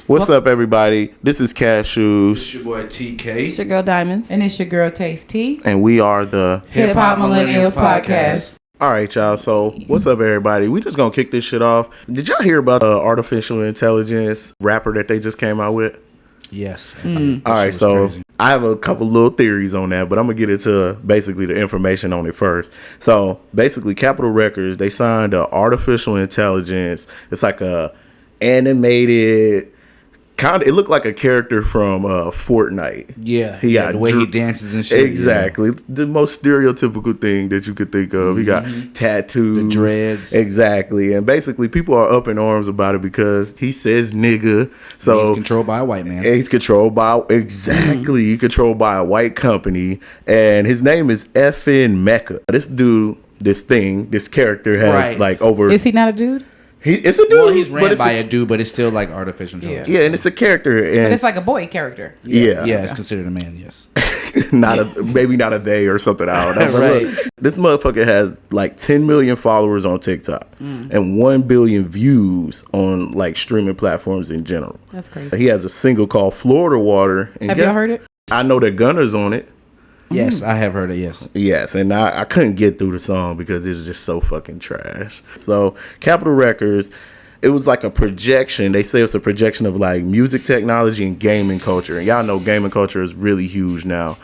What's up, everybody? This is CASHEWZ. It's your boy TK. It's your girl Diamonds. And it's your girl Taste T. And we are the HIPHOP Millennials Podcast. All right, y'all. So, what's up, everybody? We just gonna kick this shit off. Did y'all hear about the artificial intelligence rapper that they just came out with? Yes. All right, so crazy. I have a couple little theories on that, but I'm gonna get into basically the information on it first. So, basically, Capitol Records, they signed an artificial intelligence. It's like a animated. It looked like a character from Fortnite. Yeah, the way he dances and shit. Exactly. Yeah. The most stereotypical thing that you could think of. He got tattoos. The dreads. Exactly. And basically, people are up in arms about it because he says nigga. So he's controlled by a white man. He's controlled by, exactly. He's controlled by a white company. And his name is FN Mecca. This dude, this character has like over... Is he not a dude? It's a dude. Well, he's ran by a dude, but it's still like artificial intelligence. Yeah, and it's a character. And but it's like a boy character. Yeah. Yeah, it's considered a man, yes. Maybe not a they or something. I don't know. Right. Look, this motherfucker has like 10 million followers on TikTok and 1 billion views on like streaming platforms in general. That's crazy. He has a single called Florida Water. And have y'all heard it? I know that Gunna's on it. Yes, I have heard it, yes. Yes, and I couldn't get through the song because it's just so fucking trash. So, Capitol Records, it was like a projection. They say it's a projection of like music technology and gaming culture. And y'all know gaming culture is really huge now.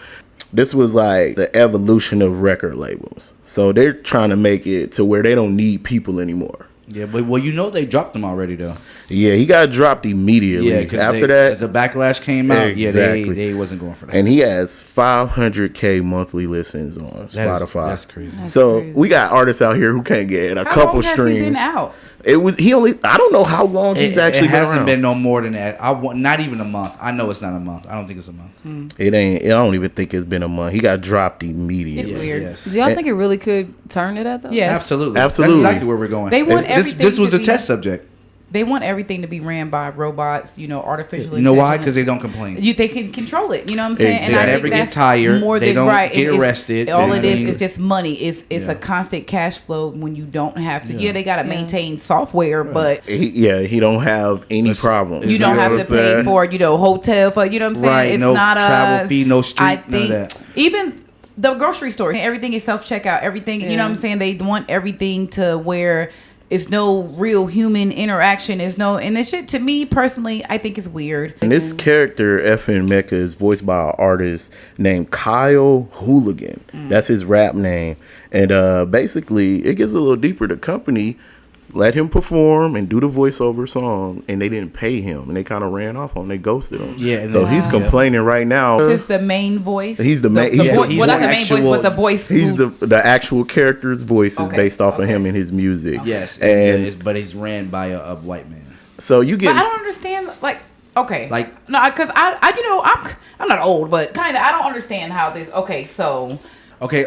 This was like the evolution of record labels. So, they're trying to make it to where they don't need people anymore. Yeah, but well, you know they dropped them already though. Yeah, he got dropped immediately. Yeah, after that, the backlash came out. Exactly. Yeah, they wasn't going for that. And he has 500K monthly listens on Spotify. That's crazy. So we got artists out here who can't get a couple streams. How long has he been out? I don't know how long he's actually been around. It hasn't been no more than that. Not even a month. I know it's not a month. I don't think it's a month. It ain't. I don't even think it's been a month. He got dropped immediately. It's weird. Yes. Do y'all think it really could turn to that though? Yes. Absolutely. That's exactly where we're going. They want everything. This was a test subject. They want everything to be ran by robots, artificial intelligence. You know why? Because they don't complain. They can control it. You know what I'm saying? Exactly. And I never think get that's tired. More they than don't get arrested. All it is just money. It's a constant cash flow when you don't have to. Yeah, they got to maintain software, but he don't have any problems. You don't have to pay for hotel for. You know what I'm saying? Right. It's no not travel fee, no street. I think none of that. Even the grocery store, everything is self checkout. Everything. You know what I'm saying? They want everything to where. It's no real human interaction. And this shit, to me personally, I think it's weird. And this character, FN Mecca, is voiced by an artist named Kyle Hooligan. That's his rap name. And basically, it gets a little deeper. The company let him perform and do the voiceover song, and they didn't pay him, and they kind of ran off on him. They ghosted him. Yeah. So he's complaining right now. Is this the main voice? He's the main. Well, not the main voice, but the voice. He's the actual character's voice is based off of him and his music. Yes, but he's ran by a white man. So you get. But I don't understand. No, because I'm not old, but kind of I don't understand how this. Okay, so. Okay,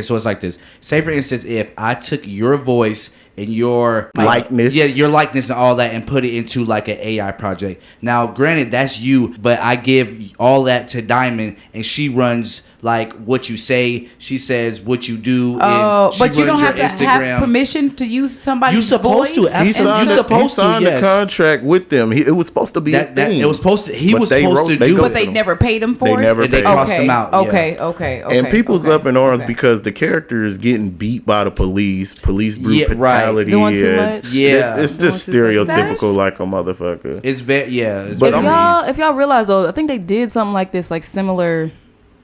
so it's like this. Say for instance, if I took your voice and your likeness, your likeness and all that, and put it into like an AI project. Now, granted, that's you, but I give all that to Diamond, and she runs like what you say. She says what you do. Oh, but you don't have to have permission to use somebody's voice. You're supposed to. He signed a contract with them. It was supposed to be a thing. It was supposed to. He was supposed to do it. But they never paid him for it. They crossed him out. Okay. And people's up in arms because the character is getting beat by the police brutality. Doing too much. Yeah, it's just stereotypical like a motherfucker. It's very If y'all realize though, I think they did something like this, like similar.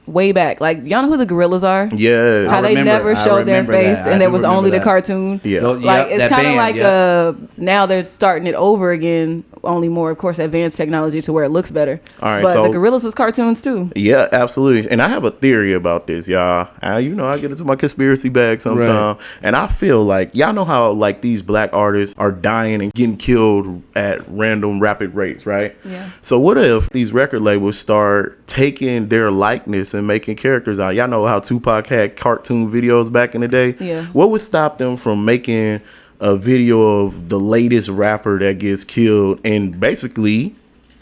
Way back, like y'all know who the gorillas are? Yeah, how they never showed their face, and there was only the cartoon. Yeah, like it's kind of like now they're starting it over again. Only more, of course, advanced technology to where it looks better. All right, but so the gorillas was cartoons too. Yeah, absolutely. And I have a theory about this, y'all. I get into my conspiracy bag sometime, and I feel like y'all know how like these black artists are dying and getting killed at random rapid rates, right? Yeah. So what if these record labels start taking their likeness and making characters out? Y'all know how Tupac had cartoon videos back in the day? Yeah. What would stop them from making a video of the latest rapper that gets killed and basically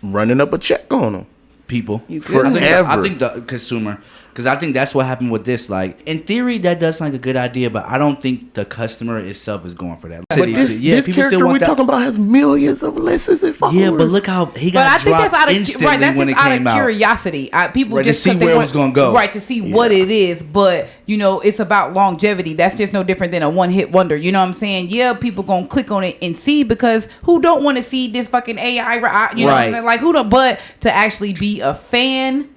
running up a check on them? People. Forever. I think the consumer, Because I think that's what happened with this. Like, in theory, that does sound like a good idea, but I don't think the customer itself is going for that. But this character we're talking about has millions of listens and followers. Yeah, but look how he got But I think dropped that's out of instantly that's when it just out came of out. curiosity. People Right, just to see where it was gonna go. Right, to see what it is. But it's about longevity. That's just no different than a one-hit wonder. You know what I'm saying? Yeah, people gonna click on it and see, because who don't want to see this fucking AI? You know what I'm saying? Like, who don't? But to actually be a fan,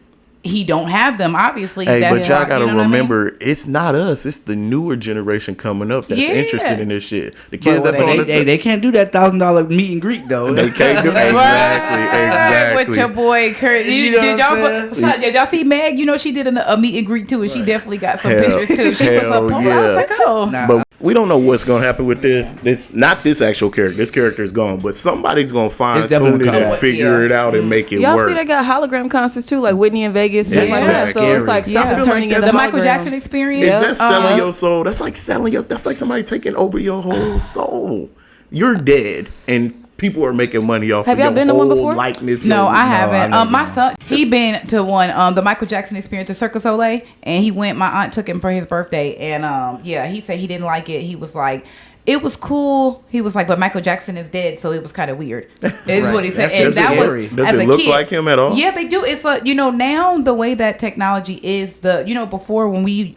he don't have them, obviously. Hey, that's but y'all why, gotta you know what I mean? remember, it's not us. It's the newer generation coming up that's interested in this shit. The kids But that's on they can't do that $1,000 meet and greet though. They can't do exactly. With your boy Kurt. You know what I'm Did y'all see Meg? She did a meet and greet too, and she definitely got some pictures too. She was up on. I was like, oh. But we don't know what's gonna happen with this. Not this actual character. This character is gone, but somebody's gonna fine tune it and figure it out and make it Y'all work. see they got hologram concerts too, like Whitney in Vegas, stuff like that. So it's like stuff is turning into the Michael holograms. Jackson experience. Is that selling your soul? That's like selling your. That's like somebody taking over your whole soul. You're dead, and people are making money off Have of y'all your been to one whole before? likeness. No, I haven't. never My been. son, he been to one, the Michael Jackson experience at Cirque du Soleil, and he went. My aunt took him for his birthday, and he said he didn't like it. He was like, it was cool. He was like, but Michael Jackson is dead, so it was kind of weird. Is what he said. That's And that scary. was Does as it a look kid. like him at all? Yeah, they do. It's now the way that technology is, before when we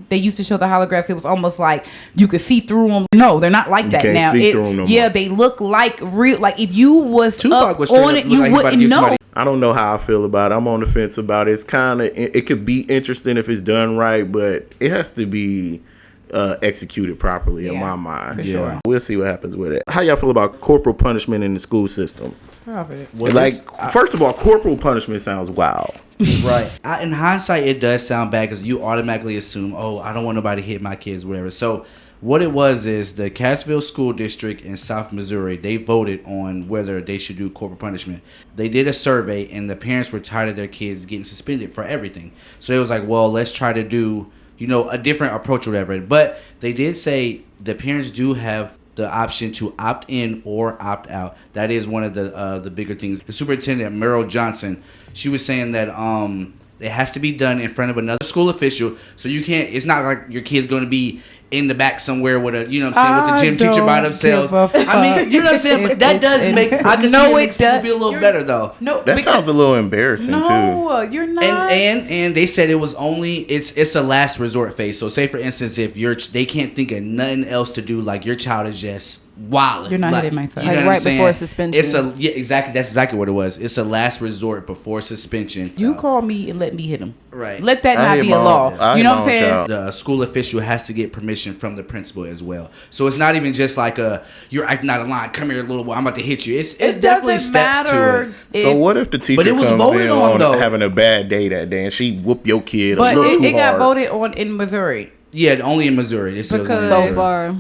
they used to show the holograms, it was almost like you could see through them. No, they're not like that can't now. see through 'em no yeah, more. they look like real. Like if you was Tupac up was straight on up it, look you like he about to wouldn't give know. somebody- I don't know how I feel about it. I'm on the fence about it. It's kind of, it could be interesting if it's done right, but it has to be executed properly in my mind. for sure. We'll see what happens with it. How y'all feel about corporal punishment in the school system? Stop it. First of all, corporal punishment sounds wild. Right. In hindsight, it does sound bad because you automatically assume, oh, I don't want nobody to hit my kids, whatever. So what it was is the CASHEWZ School District in South Missouri, they voted on whether they should do corporal punishment. They did a survey, and the parents were tired of their kids getting suspended for everything. So it was like, well, let's try to do, a different approach or whatever. But they did say the parents do have the option to opt in or opt out. That is one of the bigger things. The superintendent, Merrill Johnson, she was saying that it has to be done in front of another school official. So you can't, it's not like your kid's going to be in the back somewhere with with the gym teacher by themselves. I mean, you know what I'm saying? But that does make, I can see it makes people be a little better though. No, That sounds a little embarrassing too. No, you're not. And they said it was only it's a last resort phase. So say for instance, if they can't think of nothing else to do, like your child is just wild. You're not hitting my son. You know Like what right I'm saying? before suspension. Exactly. That's exactly what it was. It's a last resort before suspension. You call me and let me hit him. Right. Let that I not hit be my a own- law. I You hit know my what I'm own saying? child. The school official has to get permission from the principal as well. So it's not even just like you're acting out of line. Come here, little boy. I'm about to hit you. It's definitely doesn't steps matter to it. So what if the teacher But it was comes voted in on, on though. having a bad day that day and she whoop your kid But a little it too got hard? voted on in Missouri. Yeah, only in Missouri. Because- So far.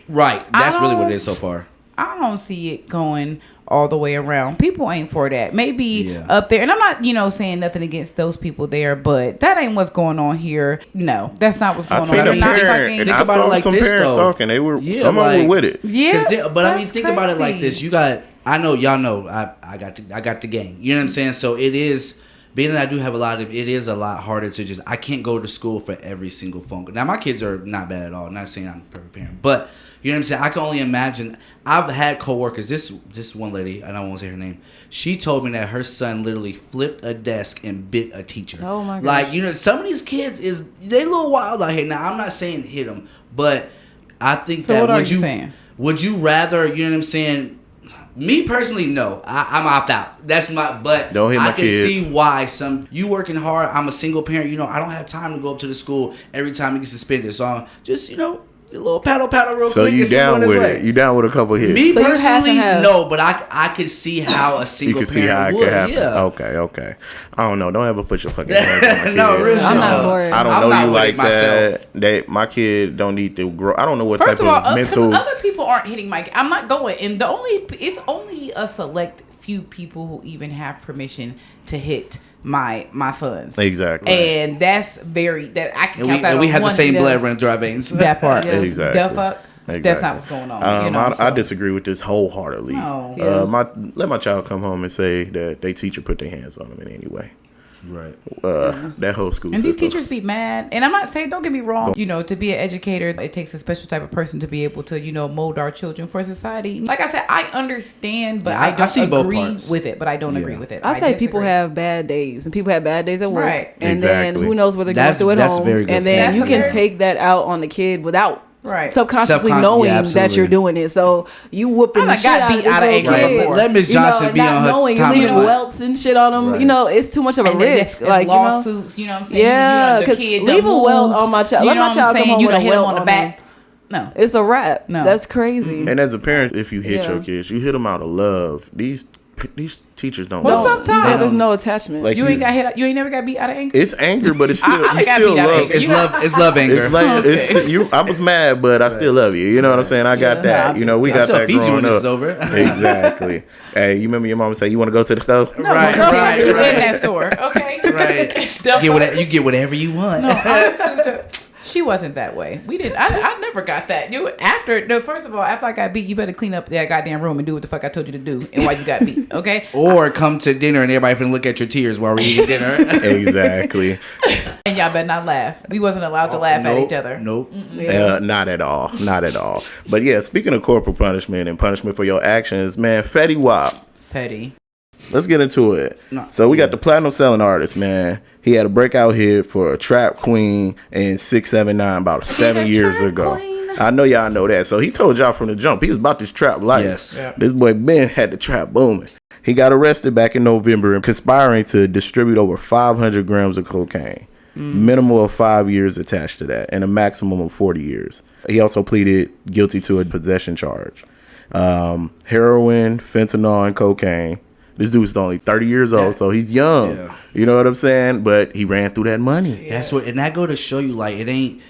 Right. That's really what it don't- is so far. I don't see it going all the way around. People ain't for that. Maybe Yeah. up there, and I'm not, saying nothing against those people there, but that ain't what's going on here. No, that's not what's I going seen on. a They're not parent, fucking- and Think I about saw it like some this, parents though. talking. They were Yeah, some of them like- were with it. Yeah, But I mean, that's think about it like crazy. this. I know y'all know. I got the gang. You know what I'm saying? So it is. Being that I do have it is a lot harder to just. I can't go to school for every single phone call. Now my kids are not bad at all. I'm not saying I'm a perfect parent, but you know what I'm saying. I can only imagine. I've had coworkers. This one lady, and I won't say her name. She told me that her son literally flipped a desk and bit a teacher. Oh my gosh. Like some of these kids they a little wild out here. Now I'm not saying hit them, but I think So that what are would you you saying? Would you rather? You know what I'm saying. Me personally, no. I'm opt out. That's but Don't hit my I can kids. see why you working hard. I'm a single parent. I don't have time to go up to the school every time you get suspended. So I'm just a little paddle real So quick. you and see down what with it's it? like. You down with a couple hits? Me So you have to personally, have- no. But I could see how a You single can see how parent it would. could happen. Yeah. Okay. I don't know. Don't ever put your fucking hands on my kid. No, really. I'm not for it. I don't I'm know not you with like it myself. that. My kid don't need to grow. I don't know what First type of all, of mental. other people aren't hitting my. I'm not going, and it's only a select few people who even have permission to hit my sons. Exactly. And that's that I can count that And we on have the one same hand. blood running through our veins. That part. Yes. Exactly. The fuck. That's Exactly. not what's going on. I disagree with this wholeheartedly. No. Let my child come home and say that they teacher put their hands on him in any way. Right. That whole school And system. these teachers be mad. And I'm not saying, don't get me wrong, you know, to be an educator, it takes a special type of person to be able to, you know, mold our children for society. Like I said, I understand, but I don't agree with it. But I don't agree with it. I say people have bad days, and people have bad days at work. Right. And then who knows what they're going through at home. And then you can take that out on the kid without subconsciously knowing that you're doing it. So you whooping the shit out of this little kid. Let Miss Johnson be on her knowing you're leaving welts and shit on them. You know, it's too much of a risk. Like lawsuits, you know what I'm saying? Yeah, because leave a welt on my child. Let my child come home with a welt on the back. No, it's a wrap. No, that's crazy. And as a parent, if you hit your kids, you hit them out of love. These teachers don't. Well, sometimes there's no attachment. Like you ain't got hit. You ain't never got beat out of anger. It's anger, but it's still I still love. It's love. It's love anger. It's like I was mad, but I still love you. You know what I'm saying? I got that. You know, we got that growing up. Over. Exactly. Hey, you remember your mama say you want to go to the stove? No, right. In that store. Okay. Right. You get whatever you want. No, she wasn't that way. We didn't. I never got that. First of all, after I got beat, you better clean up that goddamn room and do what the fuck I told you to do and why you got beat. Okay. Or come to dinner and everybody finna look at your tears while we're eating dinner. Exactly. And y'all better not laugh. We wasn't allowed to laugh at each other. Nope. Not at all. Not at all. But yeah, speaking of corporal punishment and punishment for your actions, man, FETTY WAP. FETTY. Let's get into it. So we got the platinum selling artist, man. He had a breakout hit for a Trap Queen in 679 about 7 years ago. I know y'all know that. So he told y'all from the jump he was about this trap life. Yes. Yep. This boy Ben had the trap booming. He got arrested back in November and conspiring to distribute over 500 grams of cocaine. Minimal of 5 years attached to that and a maximum of 40 years. He also pleaded guilty to a possession charge. Heroin, fentanyl, and cocaine. This dude's only 30 years old, so he's young. Yeah. You know what I'm saying? But he ran through that money. That's what, and that go to show you, like, it ain't,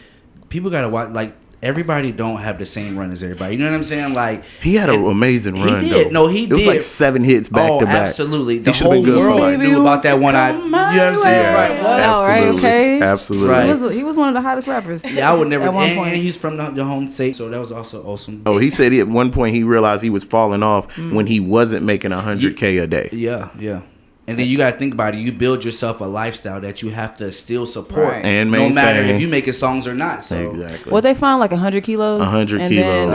people gotta watch, like, everybody don't have the same run as everybody. You know what I'm saying? Like, he had an amazing run. He did. Though. No, he did. It was like 7 hits back to back. Absolutely. The whole world knew about that one. You know what I'm saying? Right. Absolutely. Right, okay. Absolutely. Right. He was one of the hottest rappers. Yeah, I would never. And he's from the home state, so that was also awesome. Oh, he said at one point he realized he was falling off when he wasn't making 100K a day. Yeah, yeah. And then you got to think about it. You build yourself a lifestyle that you have to still support, and no maintain. matter if you making songs or not. So. Exactly. Well, they found like 100 kilos. 100 kilos. Then,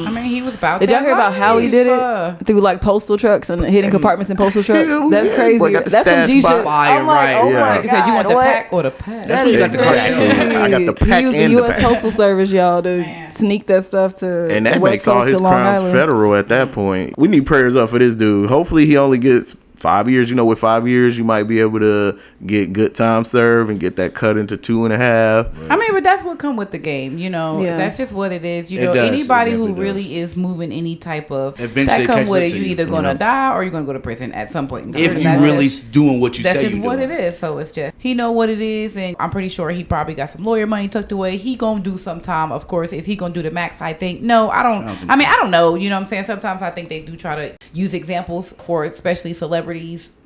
I mean, he was about. Did y'all hear about how he did it through like postal trucks and hidden compartments in postal trucks? That's crazy. That's some G shit. I'm like, oh my god. He said, you want the pack or the pack? That's what you got the crack. I got the pack. He used the U.S. Postal Service, y'all, to sneak that stuff to. And that the West makes all Coast his to Long crimes Island. federal at that point. We need prayers up for this dude. Hopefully, he only gets 5 years. You know, with 5 years, you might be able to get good time served and get that cut into 2.5. Right. I mean, but that's what come with the game. You know, that's just what it is. You know, anybody who really is moving any type of that come with it. You either gonna die or you're gonna go to prison at some point in time. If you really doing what you say, that's just what it is. So it's just he know what it is, and I'm pretty sure he probably got some lawyer money tucked away. He gonna do some time. Of course, is he gonna do the max? I think no. I don't. I mean, I don't know. You know what I'm saying? Sometimes I think they do try to use examples for especially celebrities.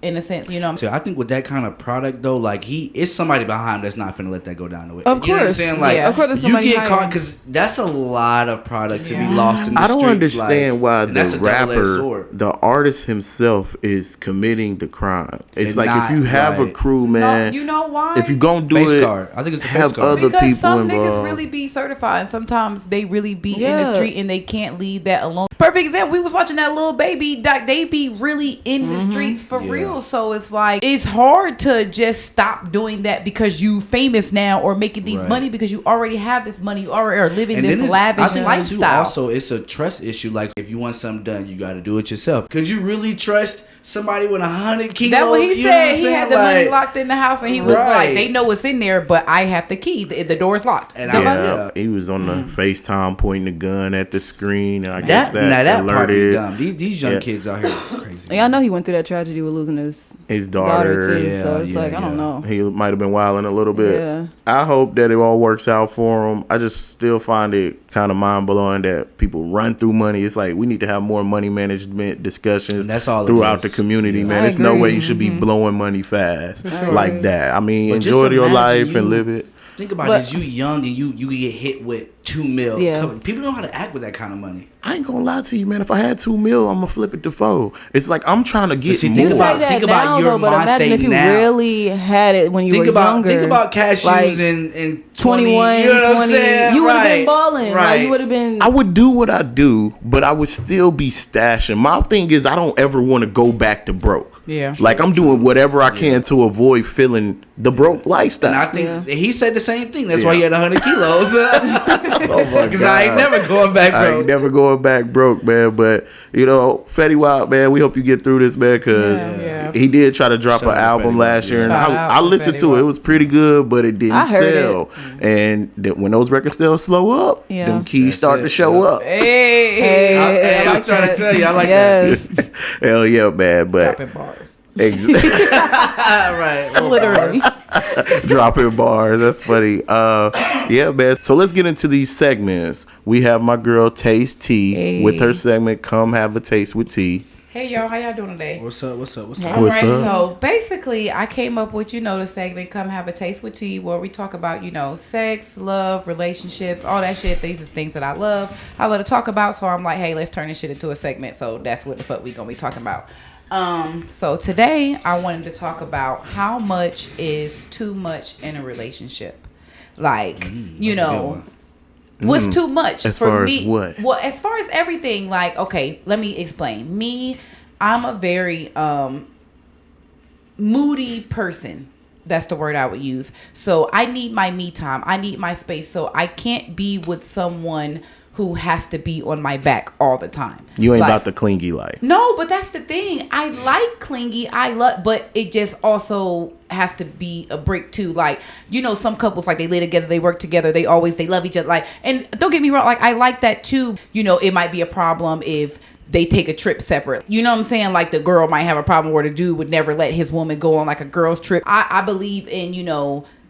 In a sense, you know. So I think with that kind of product though, like it's somebody behind him that's not finna let that go down the way. Of course, you know what I'm saying? Like, of course, you get caught because that's a lot of product to be lost in the streets. I don't understand why the rapper, the artist himself, is committing the crime. It's like if you have a crew, man. No, you know why? If you gonna do face it, card. I think it's the have face card. other because people some involved. niggas really be certified, and sometimes they really be in the street and they can't leave that alone. Perfect example. We was watching that little baby. They be really in the streets for real. So it's like it's hard to just stop doing that because you famous now or making these money because you already have this money. You already are living this lavish lifestyle. Also, it's a trust issue. Like if you want something done, you got to do it yourself. Could you really trust somebody with 100 kilos? That's what he said. He had the money locked in the house, and he was like, "They know what's in there, but I have the key. The door's locked." And he was on the FaceTime pointing the gun at the screen, and I guess that part alerted. dumb. These young kids out here is crazy. Yeah, I know he went through that tragedy with losing his daughter too. So it's like I don't know. He might have been wilding a little bit. Yeah. I hope that it all works out for him. I just still find it kind of mind blowing that people run through money. It's like we need to have more money management discussions throughout the community, man. There's no way you should be blowing money fast like that. I mean, enjoy your life and live it. Think about it. You young and you get hit with $2 million. Yeah. People know how to act with that kind of money. I ain't gonna lie to you, man. If I had $2 million, I'm gonna flip it to 4. It's like I'm trying to get more. Think about your but imagine if you really had it when you were younger. Think about CASHEWZ in 21, you know what 20. I'm saying? You would have been balling. Right. Like, you would have been. I would do what I do, but I would still be stashing. My thing is, I don't ever want to go back to broke. Yeah. Like, I'm doing whatever I can to avoid feeling the broke lifestyle. And I think he said the same thing. That's why he had 100 kilos. Oh my God. Because I ain't never going back broke. I ain't never going back broke, man. But, you know, Fetty Wap, man, we hope you get through this, man, because he did try to drop an album last year. And I listened to it. It was pretty good, but it didn't sell. And when those record sales slow up, them keys start to show up. Hey, I'm trying to tell you, I like that. Hell yeah, man. But dropping bars. Right. Literally. Dropping bars. That's funny. Yeah, man. So let's get into these segments. We have my girl Taste T with her segment Come Have a Taste with T. Hey y'all, how y'all doing today? What's up? All right, so basically I came up with, the segment Come Have a Taste with T, where we talk about, sex, love, relationships, all that shit. These are things that I love to talk about. So I'm like, hey, let's turn this shit into a segment. So that's what the fuck we gonna be talking about. So today I wanted to talk about how much is too much in a relationship. Like, what's too much as for far me? As what? Well, as far as everything, like, okay, let me explain. Me, I'm a very moody person. That's the word I would use. So I need my me time. I need my space. So I can't be with someone who has to be on my back all the time. You ain't about the clingy life. No, but that's the thing. I like clingy. But it just also has to be a break too. Like, some couples, like, they live together, they work together, they love each other. Like, and don't get me wrong, like, I like that too. It might be a problem if they take a trip separate. You know what I'm saying? Like, the girl might have a problem where the dude would never let his woman go on like a girl's trip. I believe in,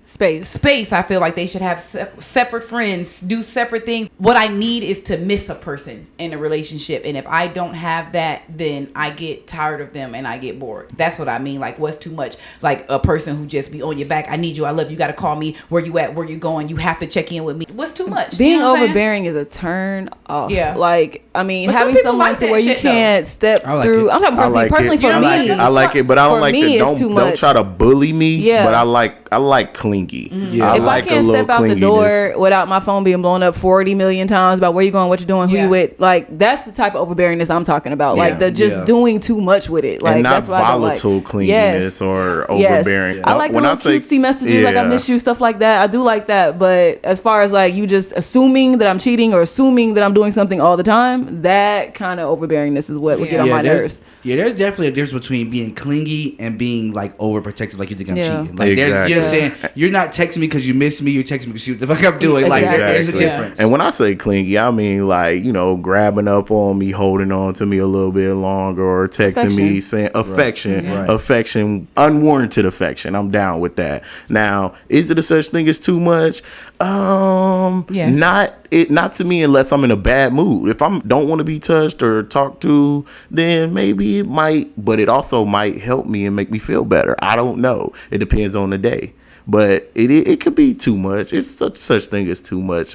space. I feel like they should have separate friends, do separate things. What I need is to miss a person in a relationship, and if I don't have that, then I get tired of them and I get bored. That's what I mean. Like, what's too much? Like, a person who just be on your back. I need you. I love you. You got to call me. Where you at? Where you going? You have to check in with me. What's too much? Being overbearing is a turn off. Yeah. Like, I mean, but having someone to where you can't step through. I'm talking personally for me. I like it, but I don't like it. Don't try to bully me. Yeah. But I like clingy. Mm-hmm. Yeah. If I can't step out the door without my phone being blown up 40 million times about where you going, what you're doing, who you with, like, that's the type of overbearingness I'm talking about. Yeah. Like, the just doing too much with it. Like, and not that's why volatile I don't like. Clinginess or overbearing. Yes. I like the little cutesy messages, like I miss you, stuff like that. I do like that. But as far as like you just assuming that I'm cheating or assuming that I'm doing something all the time, that kind of overbearingness is what would get on my nerves. Yeah, there's definitely a difference between being clingy and being like overprotective, like you think I'm cheating. Like, exactly. You know what I'm saying? You're not texting me because you miss me. You're texting me because you see what the fuck I'm doing. Like, there's a difference. And when I say clingy, I mean like, grabbing up on me, holding on to me a little bit longer, or texting me saying affection, unwarranted affection. I'm down with that. Now, is it a such thing as too much? Yes. Not to me, unless I'm in a bad mood. If I don't want to be touched or talked to, then maybe it might, but it also might help me and make me feel better. I don't know. It depends on the day. But it could be too much. It's such thing as too much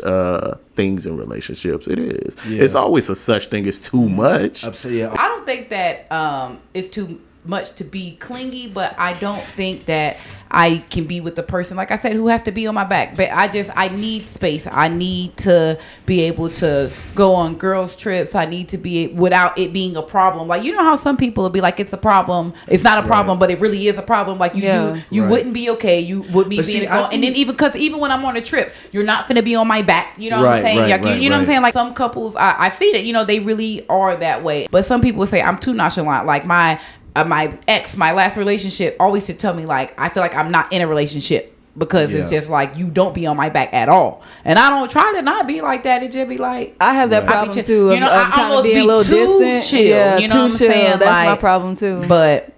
things in relationships. It is. Yeah. It's always a such thing as too much. I don't think that it's too much to be clingy, but I don't think that I can be with the person, like I said, who has to be on my back. But I need space. I need to be able to go on girls' trips. I need to be without it being a problem. Like, how some people will be like, it's a problem. It's not a problem, but it really is a problem. Like, you wouldn't be okay. You would be being and then even when I'm on a trip, you're not gonna be on my back. You know what I'm saying? You know what I'm saying? Like, some couples, I see that, they really are that way. But some people say I'm too nonchalant. Like, my ex, my last relationship, always used to tell me, like, I feel like I'm not in a relationship because it's just like, you don't be on my back at all. And I don't try to not be like that. It just be like, I have that problem too. I kind of being a little distant. Chill, yeah, you know what I'm saying? That's my problem too.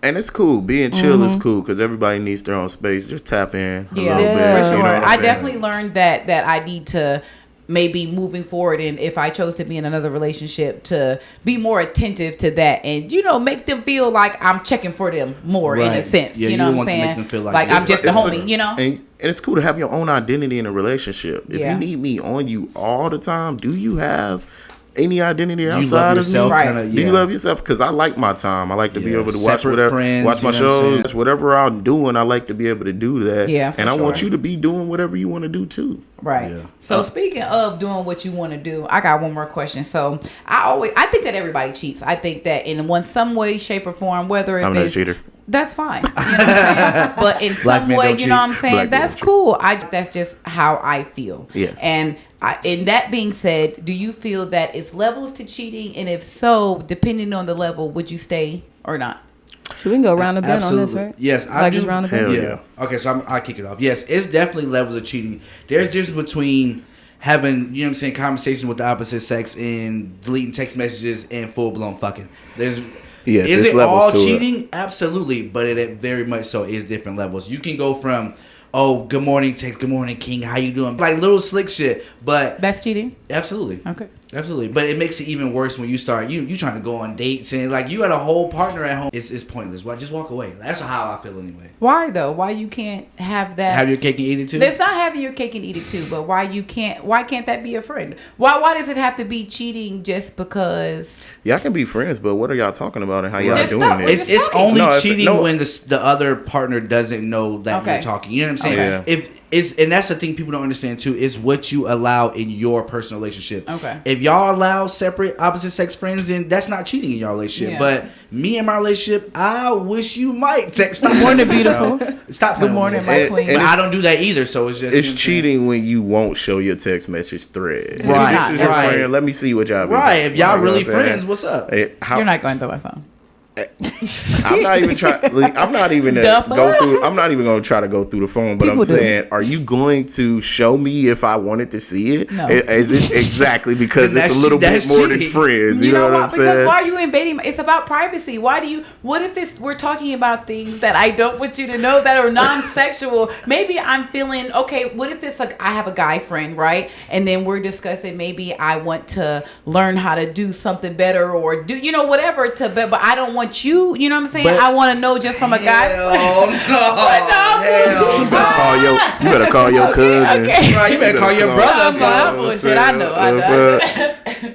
And it's cool. Being chill is cool because everybody needs their own space. Just tap in a little bit. For sure. I definitely learned that I need to maybe moving forward, and if I chose to be in another relationship, to be more attentive to that, and make them feel like I'm checking for them more in a sense. Yeah, you know you what I'm want to make saying? them feel Like I'm just a homie. And it's cool to have your own identity in a relationship. If you need me on you all the time, do you have any identity outside of me? Right. Do you love yourself? Because I like my time. I like to be able to watch watch my shows, whatever I'm doing. I like to be able to do that. Yeah, and I want you to be doing whatever you want to do too. Right. Yeah. So speaking of doing what you want to do, I got one more question. So I think that everybody cheats. I think that in some way, shape, or form, whether I'm not a cheater. That's fine. You know what I'm saying? But in some way, you know what I'm saying? That's cool. That's just how I feel. Yes. And in that being said, do you feel that it's levels to cheating? And if so, depending on the level, would you stay or not? So we can go round the bend on this, right? Yes, I do. Just round the bend? Yeah. Okay, so I'll kick it off. Yes, it's definitely levels of cheating. There's difference between having, conversation with the opposite sex and deleting text messages and full-blown fucking. Is it all cheating? Absolutely, but it very much so is different levels. You can go from, oh, good morning, text, good morning, king, how you doing? Like little slick shit, but that's cheating. Absolutely. Okay. Absolutely, but it makes it even worse when you start you trying to go on dates and like you got a whole partner at home. It's pointless. Why just walk away? That's how I feel anyway. Why though? Why you can't have that? Have your cake and eat it too. It's not having your cake and eat it too. But why can't that be a friend? Why does it have to be cheating just because? Y'all can be friends, but what are y'all talking about and how y'all doing it? It's only cheating when the other partner doesn't know that you're talking. You know what I'm saying? Yeah. And that's the thing people don't understand too, is what you allow in your personal relationship. Okay. If y'all allow separate opposite sex friends, then that's not cheating in your relationship. Yeah. But me and my relationship, I wish you might text. Stop. Good morning, beautiful. Stop. Good morning, my queen. But I don't do that either, so it's just it's cheating when you won't show your text message thread. Right. This is your friend. Let me see what y'all be doing. Right. If y'all really friends, what's up? You're not going through my phone. I'm not even trying. I'm not even going to try to go through the phone. But I'm saying, are you going to show me if I wanted to see it? No. Is it exactly because it's a little bit more than friends? You know what I'm saying? Because why are you invading? It's about privacy. What if we're talking about things that I don't want you to know that are non-sexual? Maybe I'm feeling okay. What if it's like I have a guy friend, right? And then we're discussing maybe I want to learn how to do something better or do whatever but I don't want you know what I'm saying? I want to know just from a guy. You better call your cousin. Okay. Right, you better call your brother. Bullshit. I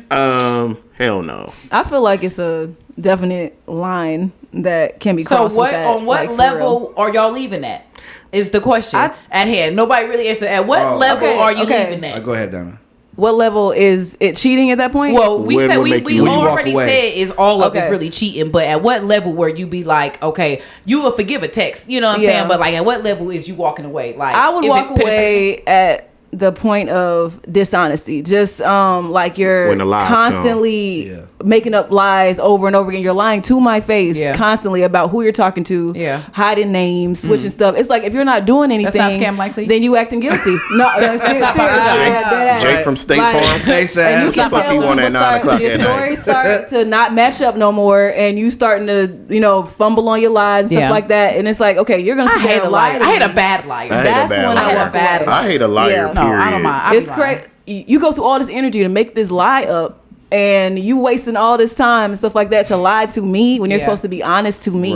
know. Hell no. I feel like it's a definite line that can be crossed. So on what level are y'all leaving at? Is the question at hand. Nobody really answered. At what level are you leaving at? Go ahead, Donna. What level is it cheating at that point? Well, we already said is all of it's really cheating, but at what level where you be like, okay, you will forgive a text, you know what I'm saying? But like, at what level is you walking away? Like, I would walk away at the point of dishonesty, just like you're constantly making up lies over and over again. You're lying to my face constantly about who you're talking to, hiding names, switching stuff. It's like if you're not doing anything, that's not scam likely. Then you acting guilty. No, that's not Jake from State Farm. And you can tell when your stories start to not match up no more, and you starting to fumble on your lies and stuff like that. And it's like, okay, you're gonna hate a liar. I hate a bad liar. That's when I walk away. I hate a liar. No, I don't mind. It's crazy. You go through all this energy to make this lie up, and you wasting all this time and stuff like that to lie to me when you're supposed to be honest to me.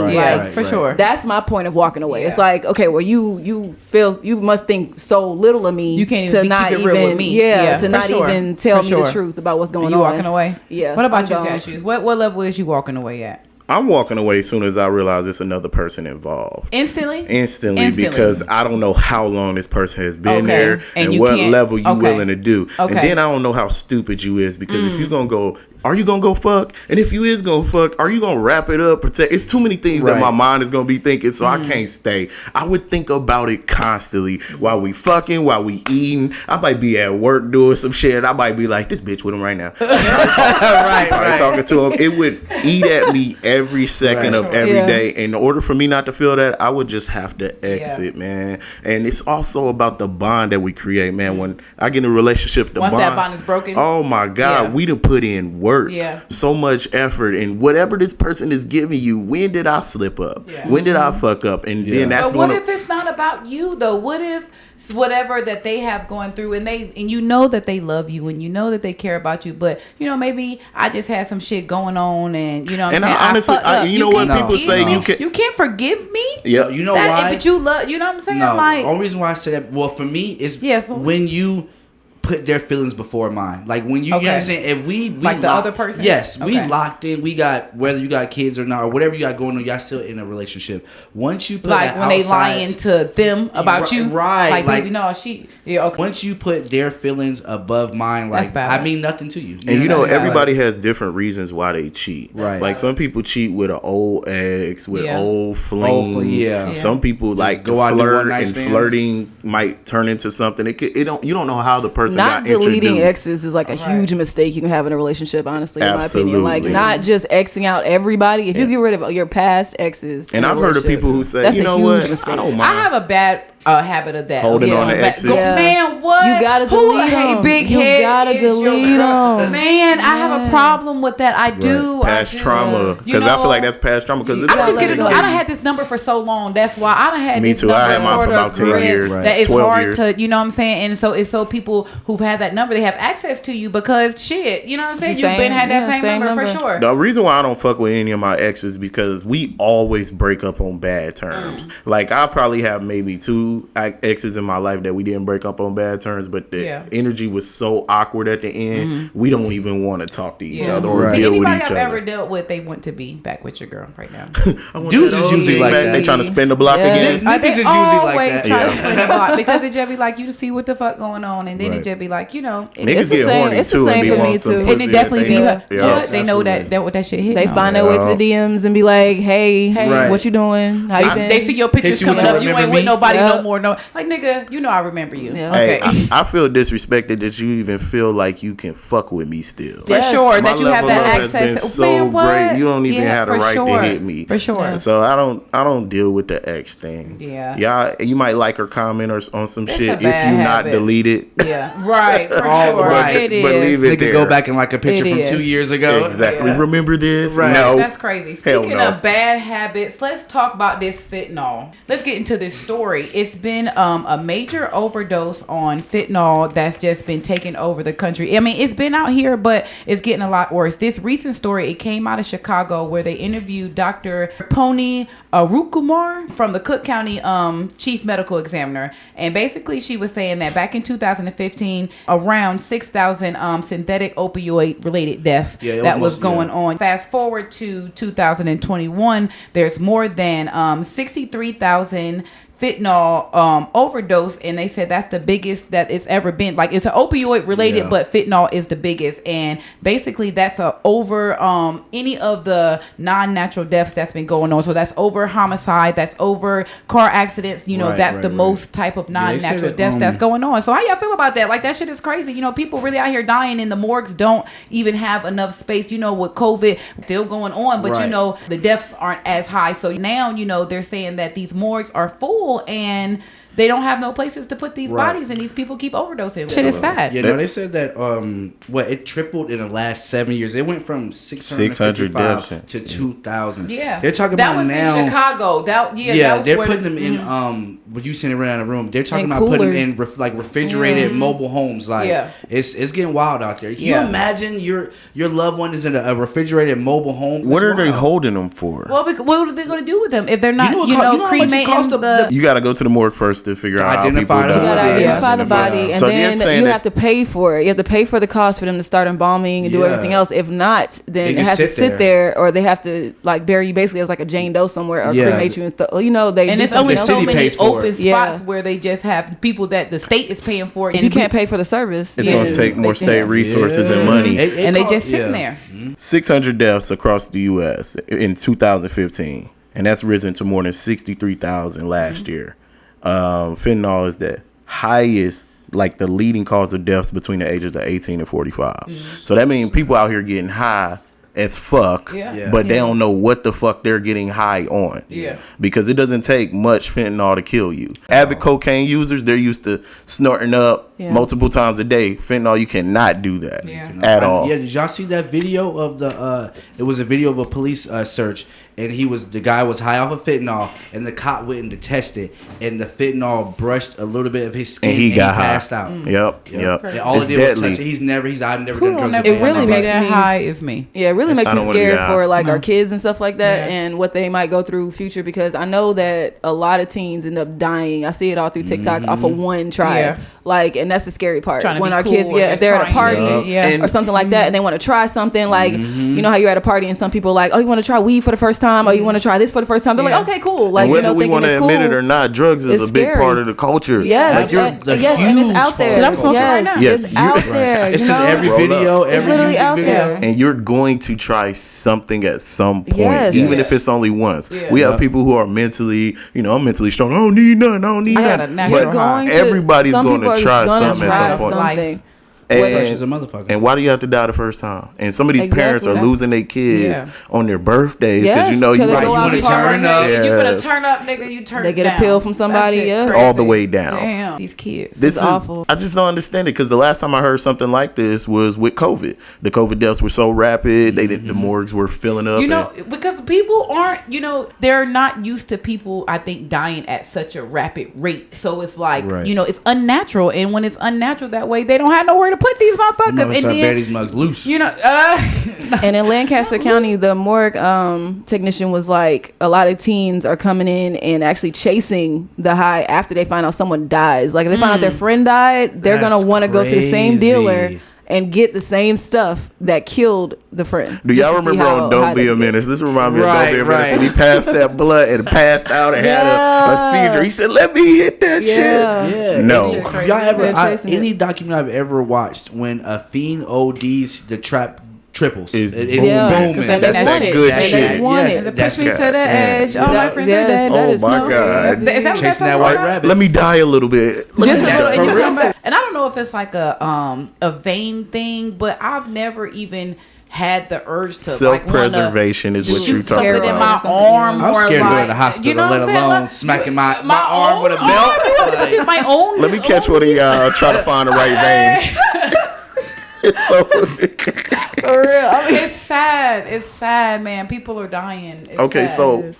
For sure. That's my point of walking away. It's like, okay, well, you feel you must think so little of me. You can't even keep it real with me. To not even tell me the truth about what's going on. You walking away? Yeah. What about you, Cashews? What level is you walking away at? I'm walking away as soon as I realize it's another person involved. Instantly, because I don't know how long this person has been there and what level you willing to do. And then I don't know how stupid you is, because if you're going to go, are you going to go fuck? And if you is going to fuck, are you going to wrap it up? Protect? It's too many things that my mind is going to be thinking, so I can't stay. I would think about it constantly while we fucking, while we eating. I might be at work doing some shit. I might be like, this bitch with him right now. Talking to him. It would eat at me every second of every day. In order for me not to feel that, I would just have to exit, man. And it's also about the bond that we create, man. When I get in a relationship, once that bond is broken, oh my God, we done put in work, so much effort, and whatever this person is giving you, when did I slip up? When did I fuck up? And then that's but what if it's not about you though? What if whatever that they have going through, and you know that they love you, and you know that they care about you, but you know, maybe I just had some shit going on, and you know what I'm saying? Honestly, you know what people say, you can't forgive me. Yeah, you know why? But you love, you know what I'm saying? No, like, the only reason why I say that, well, for me, is when you put their feelings before mine. Like when you, you know what I'm saying? If we like the other person? Yes, we locked in. We got, whether you got kids or not, or whatever you got going on, y'all still in a relationship. Once you put like when they lying to them about you, right? Like baby, no, Once you put their feelings above mine, like I mean nothing to you. And you know, everybody has different reasons why they cheat. Right. Like some people cheat with an old ex, with old flings. Some people like go out flirt, and flirting might turn into something. You don't know how the person not got introduced. Deleting exes is like a huge mistake you can have in a relationship, honestly, in my opinion. Like not just Xing out everybody. If you get rid of your past exes, and I've heard of people who say, that's you know what, mistake. I don't mind. I have a bad habit of that. Holding on to exes. Man, what? You gotta delete them. Big you head gotta delete them. Man, I have a problem with that. I do. Past trauma. Because I feel like that's past trauma. Because I just get I done had this number for so long. That's why I done had Me this too. number I had mine for about 10 years. That it's hard years. to, you know what I'm saying? And so it's so people who've had that number, they have access to you because shit, you know what I'm saying? You've been had that same number for sure. The reason why I don't fuck with any of my exes is because we always break up on bad terms. Like I probably have maybe 2 exes in my life that we didn't break up on bad terms, but the energy was so awkward at the end, we don't even want to talk to each other or deal with each other. Anybody I've ever dealt with, they want to be back with your girl right now. Dudes is usually like that. They trying to spin the block again. Niggas is usually like that. Trying to spin the block because it just be like, you see what the fuck going on, and then it just be like, you know, niggas get horny too, and be want some pussy. And it definitely be they know that what that shit hit. They find their way to the DMs and be like, hey, what you doing? How you been? They see your pictures coming up. You ain't with nobody no more. No, like nigga, you know I remember you. Okay. Hey, I feel disrespected that you even feel like you can fuck with me still. For sure, that you have that access. Has been so great. You don't even have the right to hit me. For sure. So I don't deal with the ex thing. Yeah. Y'all, you might like or comment on some shit if you not delete it. Yeah. Right. For sure. Right. It is. But leave it there. Go back and like a picture from 2 years ago. Exactly. Remember this? Right. No. That's crazy. Speaking of bad habits, let's talk about this fentanyl. Let's get into this story. It's been a major overdose on fentanyl that's just been taking over the country. I mean, it's been out here, but it's getting a lot worse. This recent story, it came out of Chicago where they interviewed Dr. Pony Arukumar from the Cook County chief medical examiner. And basically she was saying that back in 2015, around 6,000 synthetic opioid related deaths that was going on. Fast forward to 2021, there's more than 63,000 fentanyl overdose, and they said that's the biggest that it's ever been. Like it's an opioid related, but fentanyl is the biggest, and basically that's over any of the non-natural deaths that's been going on. So that's over homicide, that's over car accidents, you know, that's the most type of non-natural deaths that's going on. So how y'all feel about that? Like that shit is crazy. You know, people really out here dying, and the morgues don't even have enough space, you know, with COVID still going on, but you know the deaths aren't as high. So now, you know, they're saying that these morgues are full and they don't have no places to put these bodies, and these people keep overdosing. Shit is sad. Yeah, no, they said that it tripled in the last 7 years. It went from 655 to 2,000. Yeah, they're talking that about was now in Chicago. That was they're putting them in when you sitting around the room. They're talking about putting them in refrigerated mobile homes. Like it's getting wild out there. Can you imagine your loved one is in a refrigerated mobile home? What are they holding them for? Well, what are they going to do with them if they're not cremating the? You got to go to the morgue first to figure out how people die. You gotta identify the body, and so then you have to pay for it. You have to pay for the cost for them to start embalming and do everything else. If not, then it has to sit there, or they have to like bury you basically as like a Jane Doe somewhere, or cremate you. And and it's only so many open spots Yeah. where they just have people that the state is paying for. If you can't pay for the service, it's going to take more state resources and money. And they just sitting there. 600 deaths across the U.S. in 2015, and that's risen to more than 63,000 last year. Fentanyl is the highest, like the leading cause of deaths between the ages of 18 and 45. So that means people out here getting high as fuck, but they don't know what the fuck they're getting high on. Because it doesn't take much fentanyl to kill you. Avid cocaine users, they're used to snorting up multiple times a day. Fentanyl, you cannot do that at all. Yeah, did y'all see that video of the? It was a video of a police search, and the guy was high off of fentanyl, and the cop went in to test it, and the fentanyl brushed a little bit of his skin, and he passed out. Yep. And all it did was touch it. I've never done drugs. It really makes me high is me. Yeah, it really makes me scared for like our kids and stuff like that, and what they might go through future, because I know that a lot of teens end up dying. I see it all through TikTok off of one try. Like, and that's the scary part. When our kids, if they're at a party or something like that, and they want to try something, like you know how you're at a party and some people are like, oh, you want to try weed for the first time, or you want to try this for the first time. They're like, okay, cool. Like, whether we want to admit it or not, drugs is a big part of the culture. Yes, and it's out there. I'm smoking right now. It's out there. It's in every video, every literally out there. And you're going to try something at some point, even if it's only once. We have people who are mentally, I'm mentally strong. I don't need nothing. But everybody's going to try something at some point. And why do you have to die the first time? And some of these parents are losing their kids on their birthdays because you want to turn up. You're gonna turn up, nigga. You turn. They get a pill from somebody, all the way down. Damn, these kids. This is awful. I just don't understand it, because the last time I heard something like this was with COVID. The COVID deaths were so rapid. The morgues were filling up. Because people aren't. They're not used to people, I think, dying at such a rapid rate. So it's like, it's unnatural, and when it's unnatural that way, they don't have nowhere to put these motherfuckers, and then these mugs loose. And in Lancaster County, the morgue technician was like, a lot of teens are coming in and actually chasing the high after they find out someone dies. Like, if they find out their friend died, they're gonna want to go to the same dealer and get the same stuff that killed the friend. Do y'all remember on Don't Be a Menace? This reminds me of Don't Be a Menace. When he passed that blood and passed out and had a seizure. He said, let me hit that shit. Yeah. No. Y'all ever, any document I've ever watched, when a fiend ODs, the trap triples. It's booming. That's that good shit. Yes, push me to the edge. All my friends are dead. Oh my God. Is that chasing that white rabbit? Let me die a little bit. And I don't know if it's like a vain thing, but I've never even had the urge to self-preservation is what you're talking about. In my arm, I'm scared to go to the hospital, let alone smacking my arm with a belt. My own. Let me catch one of y'all. Try to find the right vein. For real. It's sad. It's sad, man. People are dying. It's sad. So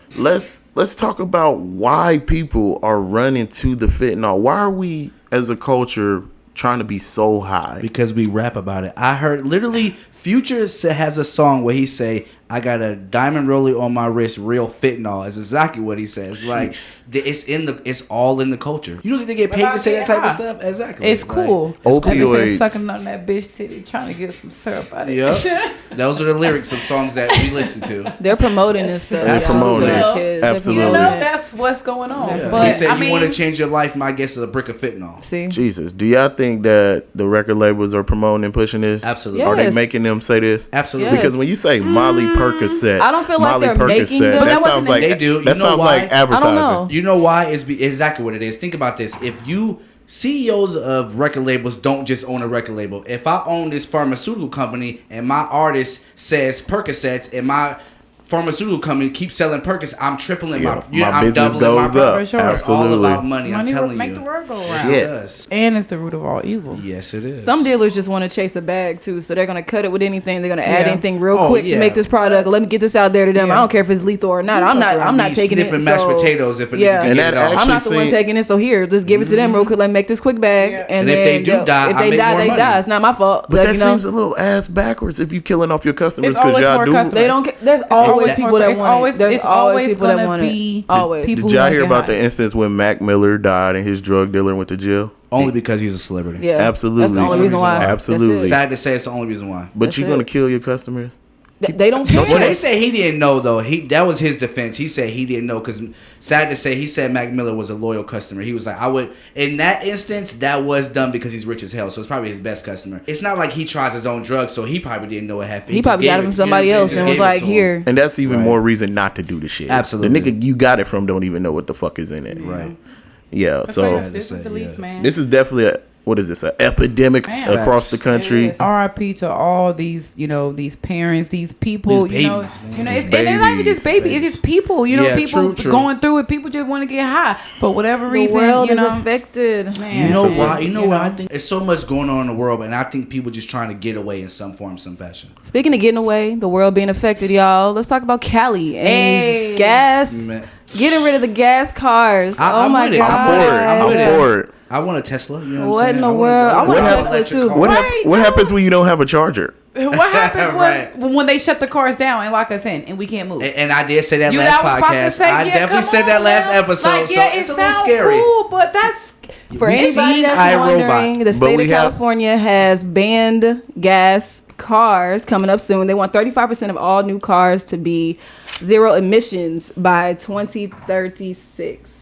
let's talk about why people are running to the fentanyl. Why are we as a culture trying to be so high? Because we rap about it. I heard literally Future has a song where he say, I got a diamond rollie on my wrist, real fentanyl. That's exactly what he says. Like, it's all in the culture. You don't think they get paid to say that type of stuff? Exactly. It's cool. Opioids. Sucking on that bitch titty, trying to get some syrup out of it. Yep. Those are the lyrics of songs that we listen to. They're promoting this stuff. They're promoting it. Absolutely. That's what's going on. Yeah. But he said, you want to change your life, my guess is a brick of fentanyl. See? Jesus. Do y'all think that the record labels are promoting and pushing this? Absolutely. Yes. Are they making them say this? Absolutely. Yes. Because when you say Molly Percocet, I don't feel like they're making them. that sounds like they do. That sounds like advertising. I don't know. You know why? It's exactly what it is. Think about this. If you CEOs of record labels don't just own a record label. If I own this pharmaceutical company and my artist says Percocets and my pharmaceutical company keeps selling Percocets, I'm tripling my I'm business doubling goes my up. For sure. It's all about money. I'm telling make you. the world go Yes, around. it does. And it's the root of all evil. Yes, it is. Some dealers just want to chase a bag too, so they're gonna cut it with anything. They're gonna add anything real quick to make this product. Let me get this out there to them. I don't care if it's lethal or not. I'm not taking it. Mashed potatoes if it and that I'm not the one taking it. So here, just give it to them real quick. Let me make this quick bag, and then if they do die, if they die. It's not my fault. But that seems a little ass backwards if you killing off your customers because y'all do. They don't. There's always people that want it. There's always people that want it. Always. Did y'all hear about the instance when Mac Miller died and his drug dealer went to jail? Only because he's a celebrity. Yeah, absolutely. That's the only reason why. Absolutely. Sad to say, it's the only reason why. But you're gonna kill your customers. They don't care. Well, they say he didn't know though. That was his defense. He said he didn't know because sad to say, he said Mac Miller was a loyal customer. He was like, I would in that instance that was done because he's rich as hell. So it's probably his best customer. It's not like he tries his own drugs, so he probably didn't know what happened. He probably got it from somebody else and was like, here. And that's even more reason not to do the shit. Absolutely. The nigga you got it from don't even know what the fuck is in it. Right. Yeah. So this is definitely what is this, an epidemic across the country. R.I.P. to all these, these parents, these people, these babies, it's not even just babies, it's just people, people going through it. People just want to get high for whatever reason. The world is affected. Man. You know why? I think there's so much going on in the world, and I think people just trying to get away in some form, some fashion. Speaking of getting away, the world being affected, y'all. Let's talk about Cali and these gas. Getting rid of the gas cars. Oh my God. I'm for it. I want a Tesla. You know what in the world? I want a Tesla too. What happens when you don't have a charger? What happens when they shut the cars down and lock us in and we can't move? And I did say that last podcast. I definitely said that last episode. So it's a little scary. Cool, but that's for anybody that's wondering. The state of California has banned gas cars coming up soon. They want 35% of all new cars to be zero emissions by 2036.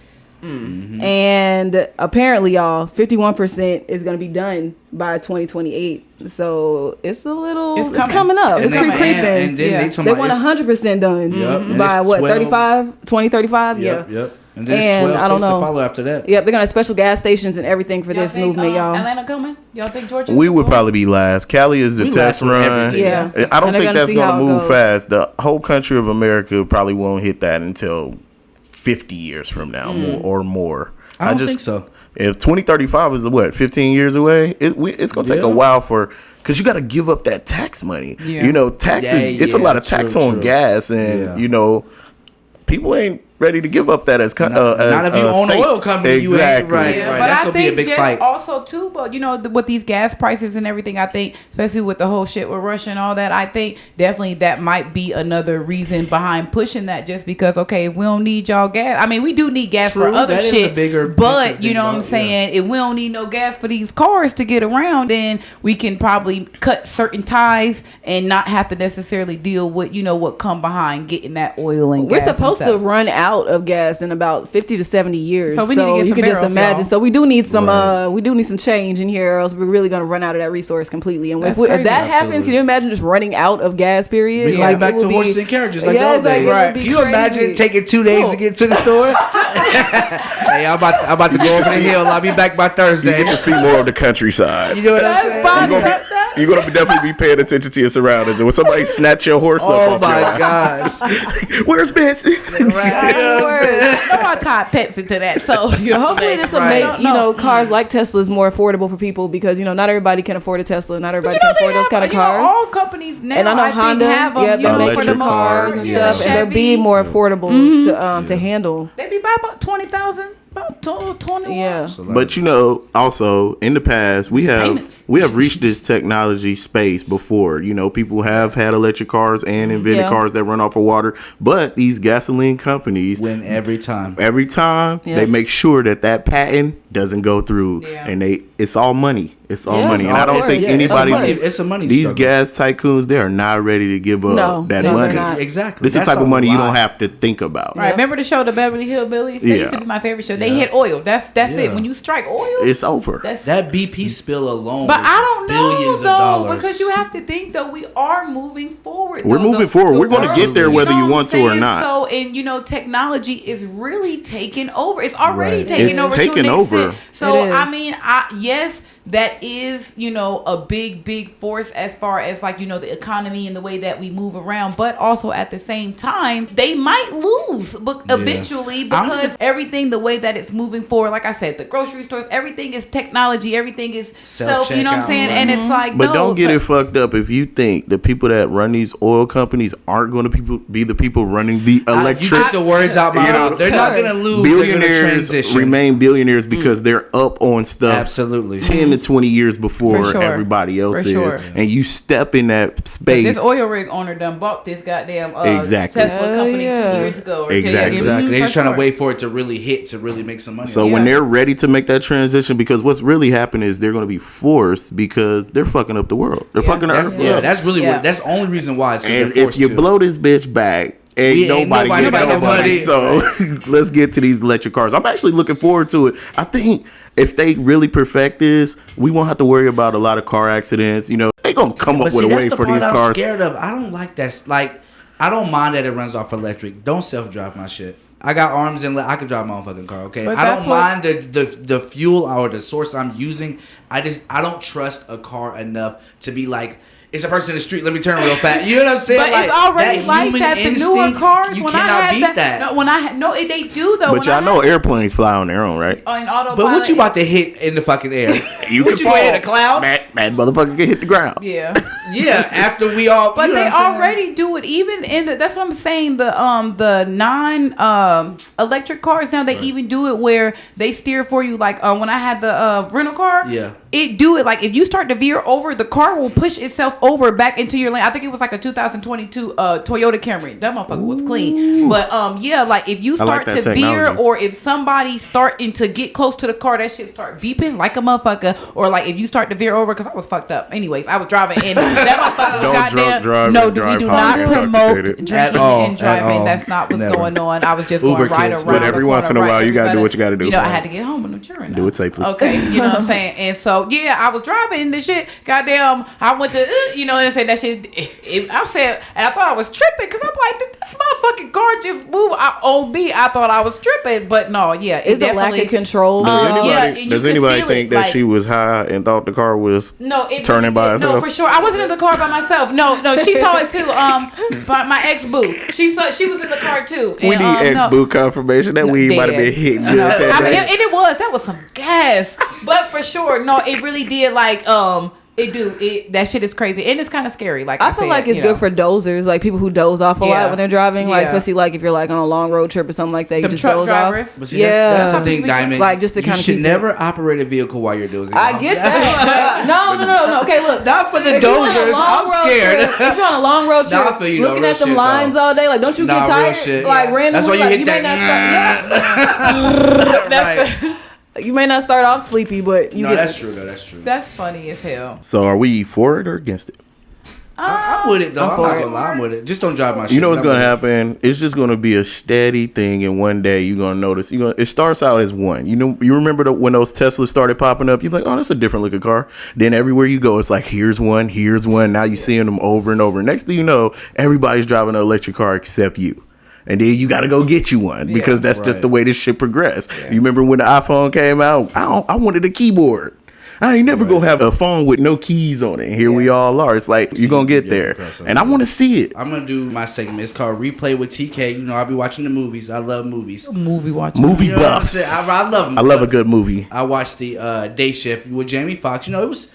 Mm-hmm. And apparently, y'all, 51% is going to be done by 2028. So it's a little, it's coming up. It's creeping. And they want 100% done by what, 2035? Yep. And then 12 I don't know. To follow after that. Yep, they're gonna have special gas stations and everything for this movement, y'all. Atlanta coming? Y'all think Georgia? We would probably be last. Cali is the test run. Yeah, I don't think that's gonna move fast. The whole country of America probably won't hit that until 50 years from now, more. I don't think so. If 2035 is 15 years away, it's gonna take a while because you got to give up that tax money. Yeah. Taxes. It's a lot of tax on gas, and people ain't ready to give up that as not if you own an oil company. Exactly. You ain't, right. But that's I gonna think be a big fight. Also too, but with these gas prices and everything, I think especially with the whole shit with Russia and all that, I think definitely that might be another reason behind pushing that. Just because we don't need y'all gas. I mean, we do need gas for other shit, but you know what I'm saying. If we don't need no gas for these cars to get around, then we can probably cut certain ties and not have to necessarily deal with what come behind getting that oil and gas. We're supposed to run out of gas in about 50 to 70 years. So we need to get some barrels, just imagine. Y'all. So we do need some change in here, or else we're really gonna run out of that resource completely. And if that happens, can you imagine just running out of gas? Period. We go back to horses and carriages like those days. Right. Can you imagine taking 2 days to get to the store? Hey, I'm about to go over the hill. I'll be back by Thursday. You get to see more of the countryside. You know what I'm saying? You're gonna definitely be paying attention to your surroundings. And when somebody snatch your horse up, oh my gosh, where's Betsy? I tied pets into that, so hopefully this will make cars like Teslas more affordable for people, because not everybody can afford a Tesla, not everybody can afford those kind of cars. All companies now, and I know Honda have them, they're making the cars and stuff, and they're being more affordable to handle. They be about 20,000. About 21. Yeah. But also in the past we have reached this technology space before. People have had electric cars and invented cars that run off of water, but these gasoline companies win every time. They make sure that patent doesn't go through, and it's all money. It's all money, and I don't think anybody's. It's a money. These gas tycoons, they are not ready to give up that money. Exactly. This is the type of money you don't have to think about. Right. Remember the show, The Beverly Hillbillies? That used to be my favorite show. They hit oil. That's it. When you strike oil, it's over. That BP spill alone. But I don't know though, because you have to think though we are moving forward. We're moving forward. We're going to get there whether you want to or not. So and technology is really taking over. It's already taking over. It's taking over. So I mean, yes. That is, a big force as far as the economy and the way that we move around. But also at the same time, they might lose eventually because everything, the way that it's moving forward, like I said, the grocery stores, everything is technology, everything is self, you know what I'm saying? And it's like, but don't get it fucked up if you think the people that run these oil companies aren't going to be the people running the electric. You took the words out my mouth. They're not going to lose. Billionaires remain billionaires because they're up on stuff. Absolutely. 10 to 20 years before everybody else is, and you step in that space. This oil rig owner done bought this goddamn Tesla company 2 years ago. Exactly. They're just trying to wait for it to really hit, to really make some money. So when they're ready to make that transition, because what's really happening is they're going to be forced because they're fucking up the world. They're fucking the earth. Yeah, that's really that's the only reason why. And if you blow this bitch back, ain't nobody get money. So let's get to these electric cars. I'm actually looking forward to it. I think if they really perfect this, we won't have to worry about a lot of car accidents. They're going to come up with a way for these cars. I'm scared of. I don't like that. I don't mind that it runs off electric. Don't self-drive my shit. I got arms and I can drive my own fucking car. Okay, But I don't mind the fuel or the source I'm using. I don't trust a car enough to be like, it's a person in the street. Let me turn real fast. You know what I'm saying? But like, it's already like that. The newer cars, you when cannot I had beat that. No, they do though. But y'all know airplanes fly on their own, right? On autopilot. But what you about to hit in the fucking air? You what can you hit a cloud? Mad motherfucker can hit the ground. Yeah. Yeah. After we all. But you know they already do it. Even in that's what I'm saying. The non electric cars now they even do it where they steer for you. Like when I had the rental car. Yeah. It do it like if you start to veer over, the car will push itself over back into your lane. I think it was like a 2022 Toyota Camry. That motherfucker was clean. But yeah, like if you start to veer or if somebody starting to get close to the car, that shit start beeping like a motherfucker. Or like if you start to veer over, because I was fucked up. Anyways, I was driving and that motherfucker was goddamn. No, we do not promote drinking and driving. That's not what's going on. I was just going right around. But every once in a while, you gotta do what you gotta do. You know, I had to get home with them children. Do it safely. Okay, you know what I'm saying. And so yeah, I was driving this shit. Goddamn, I went to you know, and I said that shit. I said, and I thought I was tripping because I'm like, this motherfucking car just moved on me. I thought I was tripping, but no, yeah, it's a lack of control. Does anybody think that she was high and thought the car was turning by itself? No, for sure. I wasn't in the car by myself. No, she saw it too. My ex boo, she was in the car too. And, we need ex boo confirmation that weed might have been hitting. No. I mean, and that was some gas, but for sure, no, it really did like that shit is crazy and it's kind of scary. Like I feel like it's good for dozers, like people who doze off a lot when they're driving, like especially like if you're like on a long road trip or something like that. You just doze off. But see, that's the thing, Diamond. Like just to kind of you should never operate a vehicle while you're dozing. I get that. No. Okay, look. Not for the dozers. I'm scared. If you're on a long road trip, looking at them lines all day, like don't you get tired? Like randomly, that's why you hit that. You may not start off sleepy, but you get. That's true. That's true. That's funny as hell. So, are we for it or against it? I'm with it though. I'm not gonna lie, I'm with it. Just don't drive my shit. You know what's gonna happen? It's just gonna be a steady thing, and one day you're gonna notice. It starts out as one. You remember when those Teslas started popping up? You're like, oh, that's a different looking car. Then everywhere you go, it's like here's one. Now you're seeing them over and over. Next thing you know, everybody's driving an electric car except you. And then you got to go get you one because that's just the way this shit progressed. Yeah. You remember when the iPhone came out? I wanted a keyboard. I ain't never gonna have a phone with no keys on it. Here we all are. It's like you're gonna get there, and I want to see it. I'm gonna do my segment. It's called Replay with TK. You know, I'll be watching the movies. I love movies. Movie watching. Movie buffs. I love them. I love a good movie. I watched the Day Shift with Jamie Foxx. You know, it was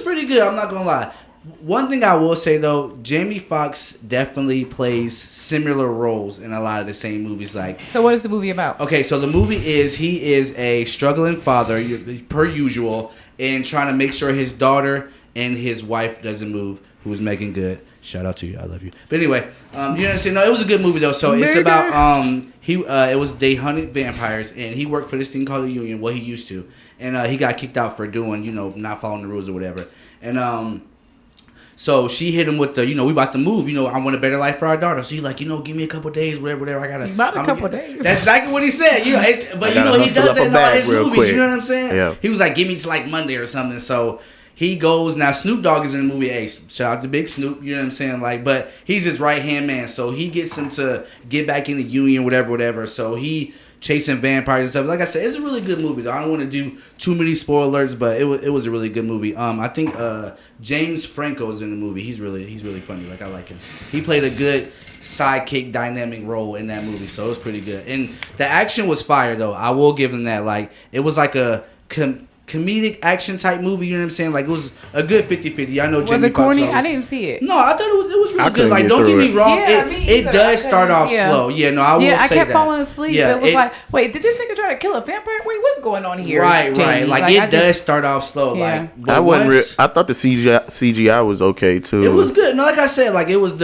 pretty good. I'm not gonna lie. One thing I will say though, Jamie Foxx definitely plays similar roles in a lot of the same movies. Like, so what is the movie about? Okay, so the movie he is a struggling father, per usual, and trying to make sure his daughter and his wife doesn't move. Who's Megan Good? Shout out to you, I love you. But anyway, you know what I'm saying? No, it was a good movie though. So it's about it was they hunted vampires, and he worked for this thing called the Union. Well, he used to, and he got kicked out for doing not following the rules or whatever, and so she hit him with the, we about to move, I want a better life for our daughter. So he's like, give me a couple days, whatever, I gotta. Not a couple days. That's exactly what he said, but he does it in all his movies, quick. You know what I'm saying? Yeah. He was like, give me to like Monday or something. So he goes, now Snoop Dogg is in the movie, hey, shout out to Big Snoop, you know what I'm saying? Like, but he's his right-hand man, so he gets him to get back in the Union, whatever. So he chasing vampires and stuff. Like I said, it's a really good movie though. I don't want to do too many spoiler alerts, but it was a really good movie. I think James Franco is in the movie. He's really funny. Like, I like him. He played a good sidekick dynamic role in that movie, so it was pretty good. And the action was fire though. I will give him that. Like, it was like a comedic action type movie, you know what I'm saying? Like, it was a good 50-50. I know was Jamie it corny? I didn't see it. No, I thought it was really good. Like, don't get me wrong, it does start off slow. Yeah, no, I will say that. I kept falling asleep. It was like, wait, did this nigga try to kill a vampire? Wait, what's going on here? Right. Like it does start off slow. Yeah. Like, I thought the CGI was okay too. It was good. No, like I said, like it was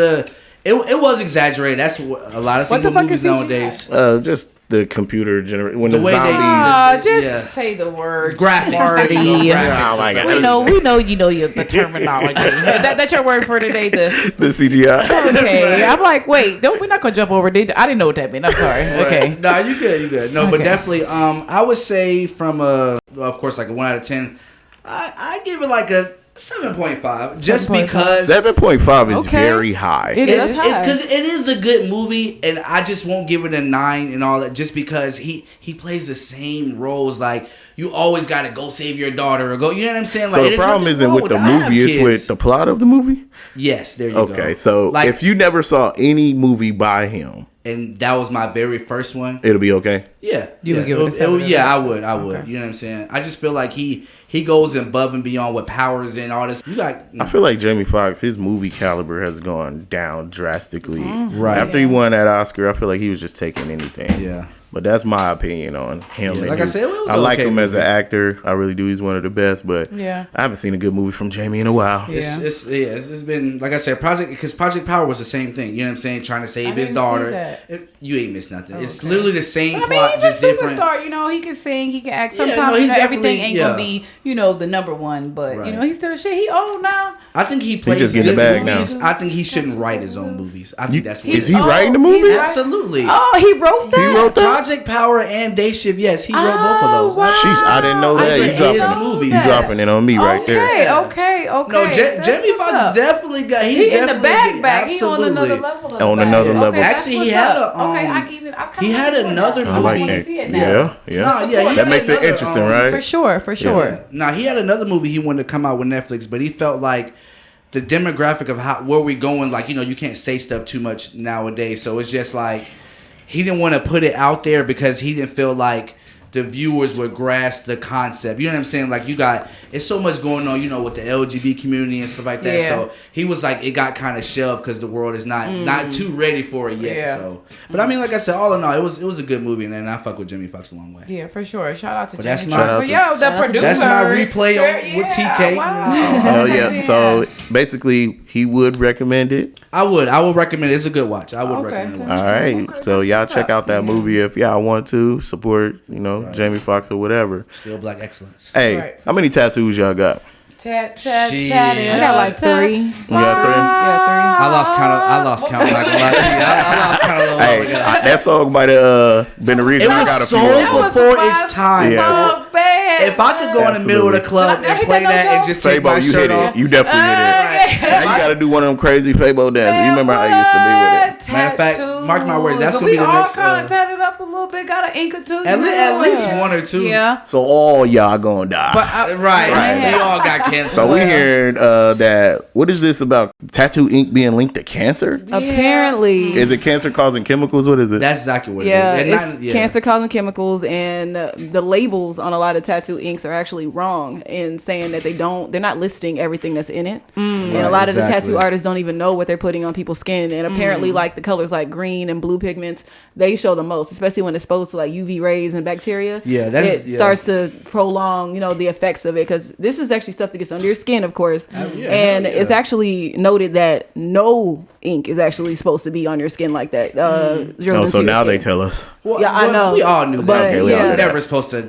exaggerated. That's what a lot of things in movies nowadays. Just the computer generated when the way zombies. Say the word graphics. Oh my God. We know you know the terminology. That's your word for today. The CGI. Okay, I'm like, wait, we're not gonna jump over. I didn't know what that meant. I'm sorry. Okay. No, you good. No, but definitely. I would say from of course, like a 1 out of 10. I give it like a 7.5. Just because 7.5 is very high. It's because it is a good movie, and I just won't give it a 9 and all that. Just because he plays the same roles, like you always got to go save your daughter or go. You know what I'm saying? Like, so the problem isn't with the movie; it's with the plot of the movie. Yes, there you go. Okay, so like, if you never saw any movie by him, and that was my very first one, it'll be okay. Yeah, you would give it a 7. Yeah, I would. Okay. You know what I'm saying? I just feel like he goes above and beyond with powers and all this. I feel like Jamie Foxx, his movie caliber has gone down drastically. Right after he won that Oscar, I feel like he was just taking anything. Yeah. But that's my opinion on him. Yeah, like I said, I like him as an actor. I really do. He's one of the best. But I haven't seen a good movie from Jamie in a while. Yeah. It's been, like I said, Project Power was the same thing. You know what I'm saying? Trying to save his daughter. You ain't missed nothing. Okay. It's literally the same plot. He's a superstar. You know, he can sing, he can act. Sometimes everything ain't gonna be the number one. But he's still shit. He old now. I think he plays good movies. Now. I think he shouldn't write his own movies. I think that's what is he writing the movies? Absolutely. Oh, he wrote that. He wrote that. Project Power and Day Shift. Yes, he wrote both of those. Wow. I didn't know that. You dropping it on me right there. Okay. No, Jamie Foxx definitely got. He in the bag. He on another level. On another level. Actually, he had another movie. Yeah. That makes it interesting, right? For sure. Yeah. Now he had another movie he wanted to come out with Netflix, but he felt like the demographic of where we going, like, you can't say stuff too much nowadays. So it's just like he didn't want to put it out there because he didn't feel like the viewers would grasp the concept. You know what I'm saying? Like, it's so much going on, with the LGBT community and stuff like that. Yeah. So he was like, it got kind of shelved because the world is not too ready for it yet. Yeah. So, but I mean, like I said, all in all, it was a good movie, and I fuck with Jimmy Foxx a long way. Yeah, for sure. Shout out to Jimmy Foxx. The producer. That's my replay with TK. Wow. Oh yeah. So basically, he would recommend it. I would recommend it. It's a good watch. I would recommend it. All right. Okay, so y'all check out that movie if y'all want to support, Jamie Foxx or whatever. Still black excellence. Hey, how many tattoos y'all got? I got like 3. You got 3? Yeah, 3. I lost count. Not gonna lie to you. I lost count a little while ago. That song might have been the reason I got a few. It was so before its time. Yes. If I could go in the middle of the club and play that and just take my shirt off. You definitely hit it. Now you got to do one of them crazy Fabo dances. You remember how I used to be with it. Matter of fact, mark my words, that's going to be the next. We all kind of tatted up a little bit. Got an ink or two. At least 1 or 2. Yeah. So all y'all going to die. But, right. We all got cancer. So we hearing that, what is this about tattoo ink being linked to cancer? Yeah. Apparently. Is it cancer causing chemicals? What is it? That's exactly what it is. It's cancer causing chemicals, and the labels on a lot of tattoo inks are actually wrong in saying that they're not listing everything that's in it. And a lot of the tattoo artists don't even know what they're putting on people's skin. And apparently like the colors like green and blue pigments, they show the most, especially when it's exposed to like UV rays and bacteria. It starts to prolong, the effects of it, because this is actually stuff that gets under your skin, of course. It's actually noted that no ink is actually supposed to be on your skin like that. So now they tell us. Well, I know. We all knew that. But, we were never supposed to.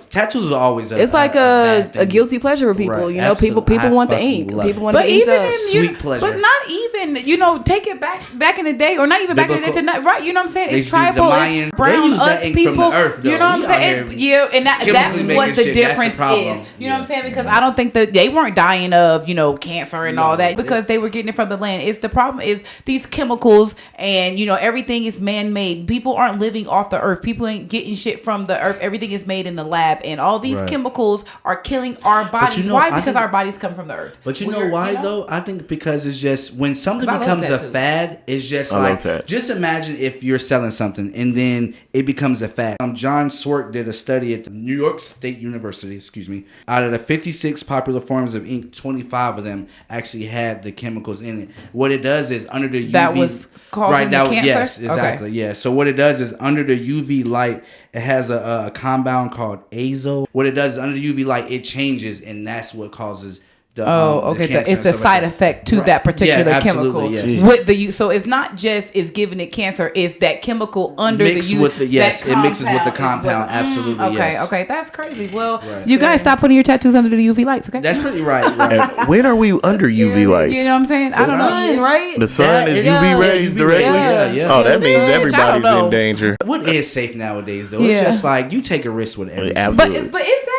Tattoos are always it's like a guilty pleasure for people. Right. People want the ink. People want to ink up. Sweet pleasure. But not even, take it back in the day, or not even back in the day, right? You know what I'm saying? It's tribal, it's brown, us people. Earth, you know what I'm saying? And that's what the difference is. You know what I'm saying? Because I don't think that they weren't dying of, cancer and all that, because they were getting it from the land. It's the problem is these chemicals, and everything is man-made. People aren't living off the earth. People ain't getting shit from the earth. Everything is made in the lab, and all these chemicals are killing our bodies. Why? Because our bodies come from the earth. But you know why though? I think because it's just when something becomes a fad, it's just just imagine if you're selling something and then it becomes a fad. John Swart did a study at the New York State University, out of the 56 popular forms of ink, 25 of them actually had the chemicals in it. What it does is under the UV, that was causing the cancer? Yes, exactly. Okay. Yeah. So what it does is under the UV light, it has a compound called azo. What it does is under the UV light, it changes, and that's what causes it's the side effect to that particular chemical. Yes. With so it's not just is giving it cancer, it's that chemical under mixed the with the it mixes with the compound. Absolutely. Okay, that's crazy. Well, you guys stop putting your tattoos under the UV lights, okay? That's pretty right. When are we under UV lights? You know what I'm saying? I don't know. Right? The sun is UV rays directly. Yeah. Oh, that means everybody's in danger. What is safe nowadays though? It's just like you take a risk with everything. Absolutely. But is that?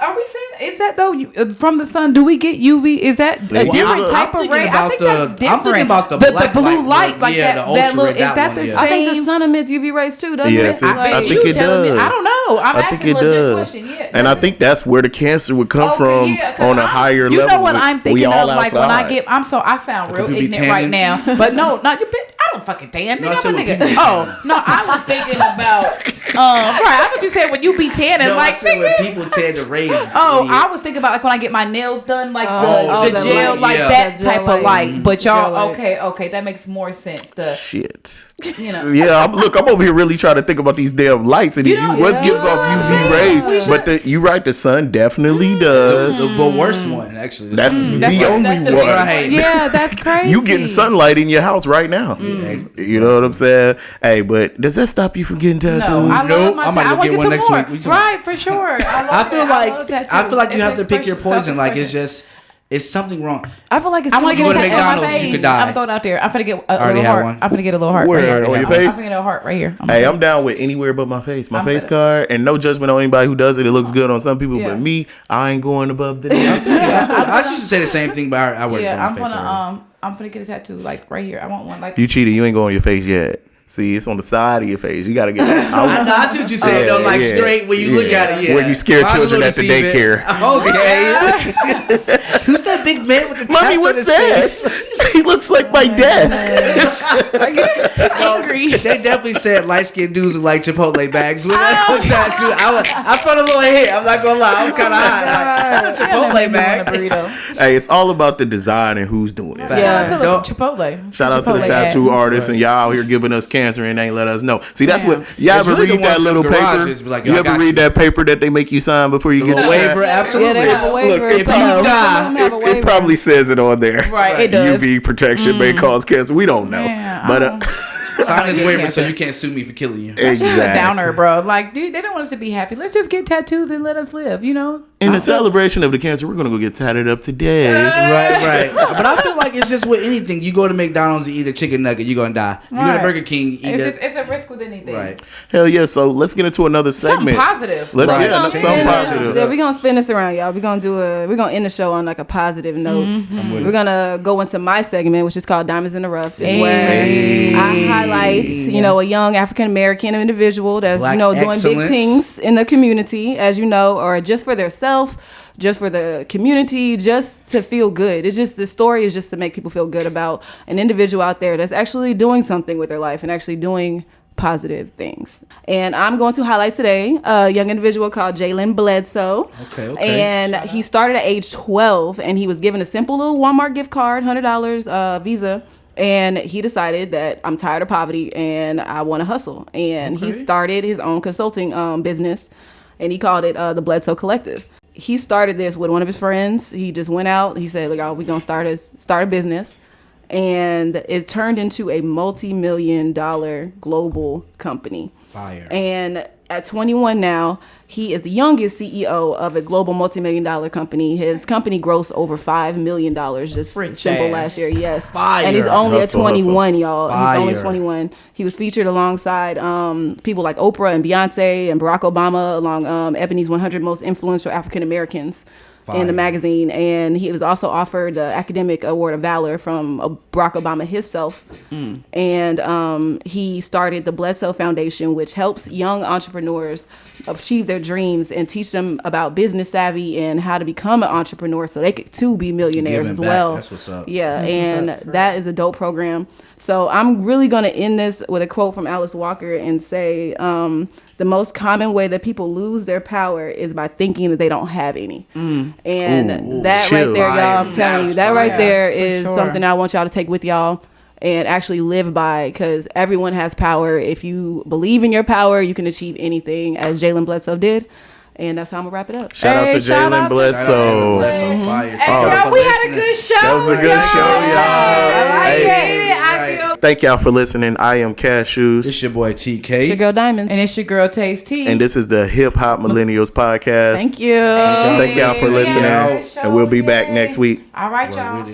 Are we saying, is that though from the sun? Do we get UV? Is that a different type of ray? I think that's different. I'm thinking about the blue light, like that little. Is that the same? I think the sun emits UV rays too, doesn't it? I think it does. I don't know. I'm asking a legit question. Yeah, and I think that's where the cancer would come from on a higher level. You know what I'm thinking of? Like when I get, I sound real ignorant right now, but no, not your bitch. I don't fucking tan. Oh no, I was thinking about. Right, I thought you said when you be tanning, like when people tan the rays. Oh, I was thinking about like when I get my nails done, like the gel, like that type of light. But y'all, okay, that makes more sense. The shit. You know. Yeah, I'm over here really trying to think about these damn lights and what gives off UV rays. But you right, the sun definitely does. The worst one, actually. That's the only one. Right. Yeah, that's crazy. You getting sunlight in your house right now. You know what I'm saying? Hey, but does that stop you from getting tattoos? No, I might go get one next week. Right, for sure. I feel like you have to pick your poison. Like it's something wrong. I feel like it's. I want to get a tattoo on my face. face. You could die. I'm throwing it out there. I'm gonna get a little heart. I'm gonna get a little heart. Where on your face? I'm gonna get a heart right here. Hey, I'm down with anywhere but my face. My face card, and no judgment on anybody who does it. It looks good on some people, but me, I ain't going above the. I used to say the same thing, but I wouldn't. Yeah, I'm gonna get a tattoo like right here. I want one like. You cheated. You ain't going on your face yet. See, it's on the side of your face. You gotta get that. I see what you're saying, though. Like straight when you look at it. Yeah. Where you scare children at the daycare. Okay. Who's that big man with the tattoo? Mommy, what's that? He looks like my desk. It's angry. They definitely said light skinned dudes with like Chipotle bags with that tattoo. I felt a little hit. I'm not gonna lie. I was kind of hot. Like, Chipotle bag. Hey, it's all about the design and who's doing it. Yeah. Chipotle. Shout out to the tattoo artists and y'all out here giving us cancer and ain't let us know. See, that's what y'all ever read that little paper. You ever read that paper that they make you sign before you get the waiver? Absolutely. Yeah, they have a waiver. Look, if you die, it probably says it on there. Right, it does. UV protection may cause cancer. We don't know, but. Sign this waiver so you can't sue me for killing you. That's just a downer, bro. Like, dude, they don't want us to be happy. Let's just get tattoos and let us live, you know? In the celebration of the cancer, we're going to go get tatted up today. Right. But I feel like it's just with anything. You go to McDonald's and eat a chicken nugget, you're going to die. You go to Burger King, it's a risk with anything. Right. Hell yeah. So let's get into another segment. Something positive. Let's something positive. We're going to spin this around, y'all. We're going to end the show on like a positive note. We're going to go into my segment, which is called Diamonds in the Rough. It's where I highlight, a young African American individual that's, doing big things in the community, as you know, or just for their self, just for the community, just to feel good. It's just, the story is just to make people feel good about an individual out there that's actually doing something with their life and actually doing positive things. And I'm going to highlight today a young individual called Jalen Bledsoe. Okay. And he started at age 12, and he was given a simple little Walmart gift card, $100 Visa. And he decided that I'm tired of poverty and I want to hustle. And he started his own consulting business, and he called it the Bledsoe Collective. He started this with one of his friends. He just went out. He said, "Look, we're gonna start a business," and it turned into a multi-million-dollar global company. Fire. And at 21 now, he is the youngest CEO of a global multi-million-dollar company. His company grossed over $5 million just simple last year. Yes. Fire. And he's only at 21, y'all. Fire. He's only 21. He was featured alongside people like Oprah and Beyonce and Barack Obama, along Ebony's 100 Most Influential African Americans in the magazine. And he was also offered the Academic Award of Valor from Barack Obama himself. And he started the Bledsoe Foundation, which helps young entrepreneurs achieve their dreams and teach them about business savvy and how to become an entrepreneur so they could too be millionaires as well. That's what's up. Yeah, and that is a dope program. So I'm really going to end this with a quote from Alice Walker and say, the most common way that people lose their power is by thinking that they don't have any. And that right there, y'all, I'm telling you, that right there is something I want y'all to take with y'all and actually live by, because everyone has power. If you believe in your power, you can achieve anything, as Jalen Bledsoe did. And that's how I'm going to wrap it up. Shout out to Jalen Bledsoe. Hey, y'all, we had a good show. That was a good show, y'all. I like it. Thank y'all for listening. I am CASHEWZ. It's your boy TK. It's your girl Diamonds. And it's your girl Taste T. And this is the Hip Hop Millennials podcast. Thank you. Thank y'all for listening. And we'll be back next week. All right, y'all.